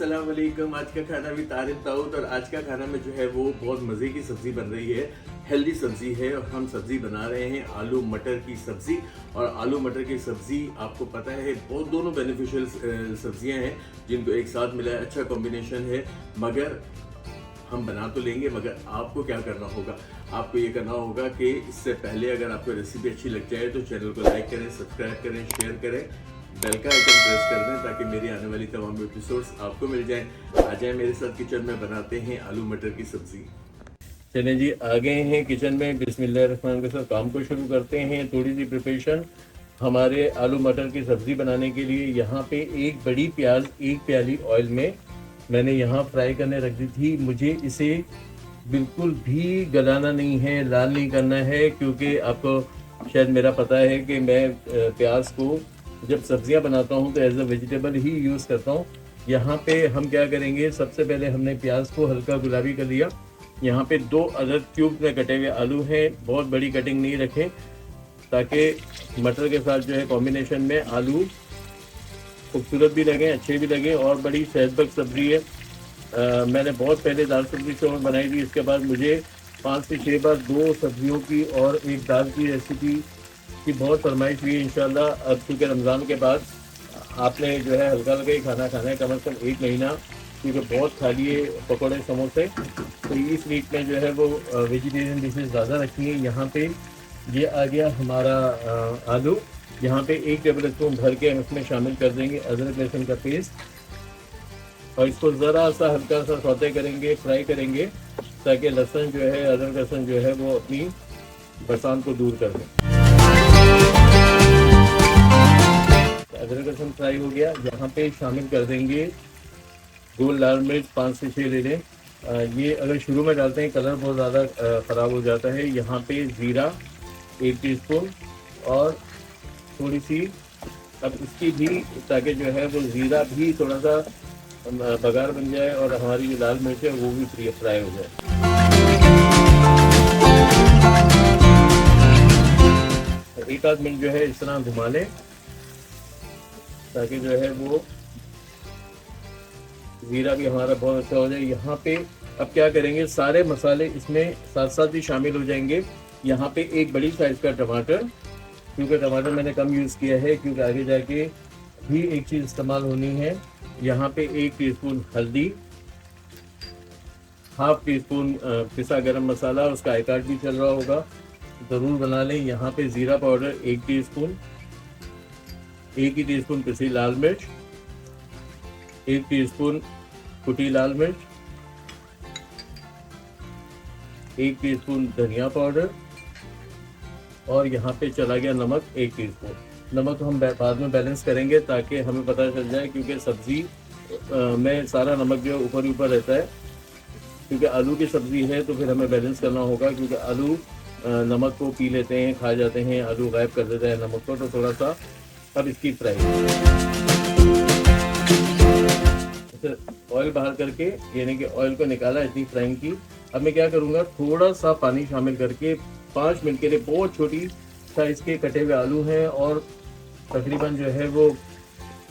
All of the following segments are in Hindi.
अस्सलाम वालेकुम। आज का खाना भी तारिफ दाऊद और आज का खाना में जो है वो बहुत मज़े की सब्ज़ी बन रही है, हेल्दी सब्ज़ी है और हम सब्ज़ी बना रहे हैं आलू मटर की सब्ज़ी। और आलू मटर की सब्ज़ी आपको पता है बहुत दोनों बेनिफिशियल सब्ज़ियां हैं जिनको एक साथ मिला है, अच्छा कॉम्बिनेशन है। मगर हम बना तो लेंगे, मगर आपको क्या करना होगा, आपको ये करना होगा कि इससे पहले अगर आपको रेसिपी अच्छी लग जाए तो चैनल को लाइक करें, सब्सक्राइब करें, शेयर करें, बेल का आइकन प्रेस कर दें ताकि मेरी आने वाली तमाम एपिसोड्स आपको मिल जाएं। आ जाएं मेरे साथ किचन में, बनाते हैं आलू मटर की सब्जी। चलें जी, आ गए हैं किचन में। बिस्मिल्लाहिर्रहमानिर्रहीम के साथ काम को शुरू करते हैं। थोड़ी सी प्रिपरेशन हमारे आलू मटर की सब्जी बनाने के लिए। यहाँ पे एक बड़ी प्याज एक प्याली ऑयल में मैंने यहाँ फ्राई करने रख दी थी। मुझे इसे बिल्कुल भी गलाना नहीं है, लाल नहीं करना है, क्योंकि आपको शायद मेरा पता है कि मैं प्याज को जब सब्जियां बनाता हूं तो एज अ वेजिटेबल ही यूज़ करता हूं। यहाँ पे हम क्या करेंगे, सबसे पहले हमने प्याज को हल्का गुलाबी कर लिया। यहाँ पे 2 अदद क्यूब में कटे हुए आलू हैं, बहुत बड़ी कटिंग नहीं रखें ताकि मटर के साथ जो है कॉम्बिनेशन में आलू खूबसूरत भी लगें, अच्छे भी लगें और बड़ी सेहतबख्श सब्जी है। मैंने बहुत पहले दाल सब्जी से बनाई थी, इसके बाद मुझे 5 से 6 बार 2 सब्जियों की और एक दाल की रेसिपी की बहुत फरमाइश हुई। इंशाल्लाह अब चूँकि रमज़ान के बाद आपने जो है हल्का हल्का ही खाना खाना है, कम से कम 1 महीना, क्योंकि बहुत खा लिए पकौड़े समोसे, तो इस वीक में जो है वो वेजिटेरियन डिशेज ज़्यादा रखी हैं। यहाँ पे ये आ गया हमारा आलू। यहाँ पे 1 टेबल स्पून भर के हम इसमें शामिल कर देंगे अदरक लहसुन का पेस्ट और इसको ज़रा सा हल्का सा सौते करेंगे, फ्राई करेंगे ताकि लहसुन जो है, अदरक लहसुन जो है वो अपनी बरसात को दूर कर दें। अदरक लहसुन फ्राई हो गया। यहाँ पे शामिल कर देंगे गोल लाल मिर्च 5 से 6 ले लें। ये अगर शुरू में डालते हैं कलर बहुत ज़्यादा ख़राब हो जाता है। यहाँ पे ज़ीरा 1 टीस्पून और थोड़ी सी अब इसकी भी, ताकि जो है वो ज़ीरा भी थोड़ा सा बघार बन जाए और हमारी जो लाल मिर्च है वो भी फ्राई हो जाए। 1 आध मिनट जो है इस तरह घुमा लें ताकि जो है वो ज़ीरा भी हमारा बहुत अच्छा हो जाए। यहाँ पे अब क्या करेंगे, सारे मसाले इसमें साथ साथ ही शामिल हो जाएंगे। यहाँ पे एक बड़ी साइज़ का टमाटर, क्योंकि टमाटर मैंने कम यूज़ किया है क्योंकि आगे जाके भी एक चीज़ इस्तेमाल होनी है। यहाँ पे 1 टीस्पून हल्दी, हाफ टी स्पून पिसा गरम मसाला, उसका आई कार्ड भी चल रहा होगा, ज़रूर बना लें। यहाँ पे ज़ीरा पाउडर 1 टीस्पून, 1 ही टीस्पून पिसी लाल मिर्च, 1 टीस्पून कुटी लाल मिर्च, 1 टीस्पून धनिया पाउडर और यहाँ पे चला गया नमक 1 टीस्पून। नमक हम बाद में बैलेंस करेंगे ताकि हमें पता चल जाए, क्योंकि सब्ज़ी में सारा नमक जो है ऊपर ऊपर रहता है, क्योंकि आलू की सब्ज़ी है तो फिर हमें बैलेंस करना होगा, क्योंकि आलू नमक को पी लेते हैं, खा जाते हैं, आलू गायब कर देता है नमक को। तो थोड़ा सा अब इसकी फ्राई ऑयल बाहर करके, यानी कि ऑयल को निकाला इतनी फ्राइंग की। अब मैं क्या करूँगा, थोड़ा सा पानी शामिल करके 5 मिनट के लिए, बहुत छोटी साइज़ के कटे हुए आलू हैं और तकरीबन जो है वो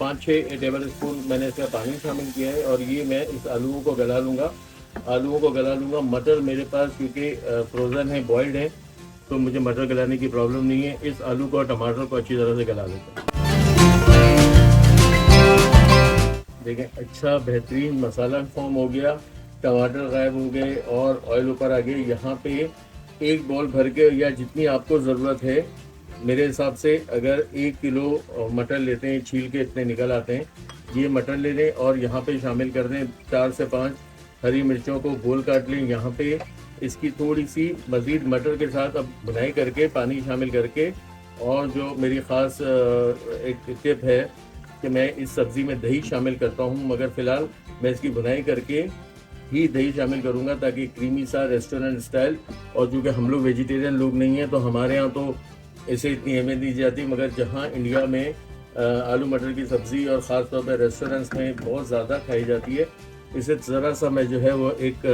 5-6 टेबल स्पून मैंने इसका पानी शामिल किया है और ये मैं इस आलूओं को गला लूँगा। मटर मेरे पास क्योंकि फ्रोज़न है, बॉइल्ड है, तो मुझे मटर गलाने की प्रॉब्लम नहीं है। इस आलू को और टमाटर को अच्छी तरह से गला लेते हैं। देखें, अच्छा बेहतरीन मसाला फॉर्म हो गया, टमाटर गायब हो गए और ऑयल ऊपर आ गए। यहाँ पे 1 बॉल भर के, या जितनी आपको ज़रूरत है, मेरे हिसाब से अगर 1 किलो मटर लेते हैं, छील के इतने निकल आते हैं, ये मटर ले लें और यहाँ पे शामिल कर दें 4 से 5 हरी मिर्चों को गोल काट लें। यहाँ पे इसकी थोड़ी सी मज़ीद मटर के साथ अब भुनाई करके, पानी शामिल करके, और जो मेरी ख़ास एक टिप है कि मैं इस सब्ज़ी में दही शामिल करता हूँ, मगर फ़िलहाल मैं इसकी भुनाई करके ही दही शामिल करूँगा ताकि क्रीमी सा रेस्टोरेंट स्टाइल। और चूँकि हम लोग वेजिटेरियन लोग नहीं हैं तो हमारे यहाँ तो इसे इतनी अहमियत दी जाती, मगर जहाँ इंडिया में आलू मटर की सब्ज़ी और ख़ास तौर पर रेस्टोरेंट्स में बहुत ज़्यादा खाई जाती है, इसे ज़रा सा मैं जो है वो एक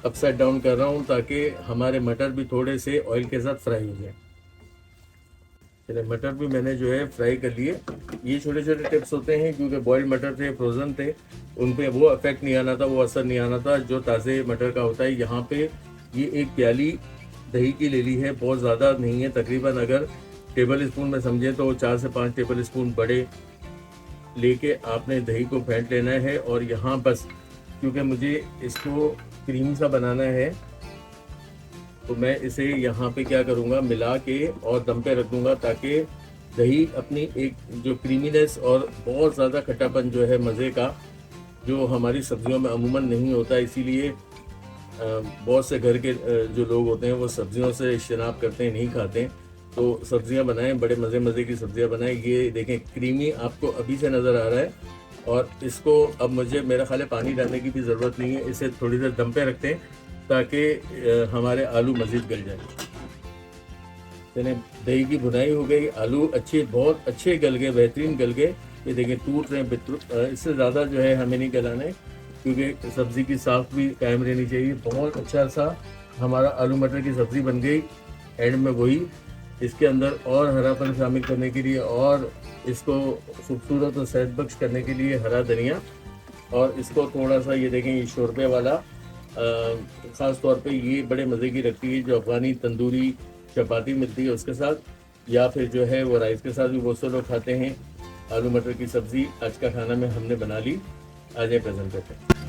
अपसाइड डाउन कर रहा हूँ ताकि हमारे मटर भी थोड़े से ऑयल के साथ फ्राई हो जाए। चलिए मटर भी मैंने जो है फ्राई कर लिए। ये छोटे छोटे टिप्स होते हैं क्योंकि बॉइल्ड मटर थे, फ्रोज़न थे, उन पे वो इफेक्ट नहीं आना था, वो असर नहीं आना था जो ताज़े मटर का होता है। यहाँ पे ये एक प्याली दही की ले ली है, बहुत ज़्यादा नहीं है, तकरीबन अगर टेबल स्पून में समझें तो 4 से 5 टेबल स्पून बड़े लेके आपने दही को फेंट लेना है। और यहाँ बस क्योंकि मुझे इसको क्रीम सा बनाना है तो मैं इसे यहाँ पे क्या करूँगा, मिला के और दम पे रख दूँगा ताकि दही अपनी एक जो क्रीमीनेस और बहुत ज़्यादा खट्टापन जो है मज़े का, जो हमारी सब्जियों में अमूमन नहीं होता, इसीलिए बहुत से घर के जो लोग होते हैं वो सब्जियों से इज्तनाब करते हैं, नहीं खाते हैं। तो सब्जियां बनाएं, बड़े मज़े की सब्जियां बनाएं। ये देखें क्रीमी आपको अभी से नज़र आ रहा है। और इसको अब मुझे मेरा ख्याल है पानी डालने की भी ज़रूरत नहीं है, इसे थोड़ी देर दम पे रखते हैं ताकि हमारे आलू मज़ीद गल जाए। यानी दही की भुनाई हो गई, आलू अच्छे बहुत अच्छे गल गए, बेहतरीन गल गए। ये देखें टूट रहे हैं, इससे ज़्यादा जो है हमें नहीं गलाना है क्योंकि सब्ज़ी की साफ भी कायम रहनी चाहिए। बहुत अच्छा सा हमारा आलू मटर की सब्ज़ी बन गई। एंड में वही इसके अंदर और हरापन शामिल करने के लिए और इसको खूबसूरत और सेहत बख्श करने के लिए हरा धनिया, और इसको थोड़ा सा ये देखें ये शोरबे वाला ख़ास तौर पे ये बड़े मज़े की लगती है, जो अफ़गानी तंदूरी चपाती मिलती है उसके साथ, या फिर जो है वो राइस के साथ भी बहुत से लोग खाते हैं। आलू मटर की सब्ज़ी आज का खाना में हमने बना ली। आ जाए प्रेजेंट करते हैं।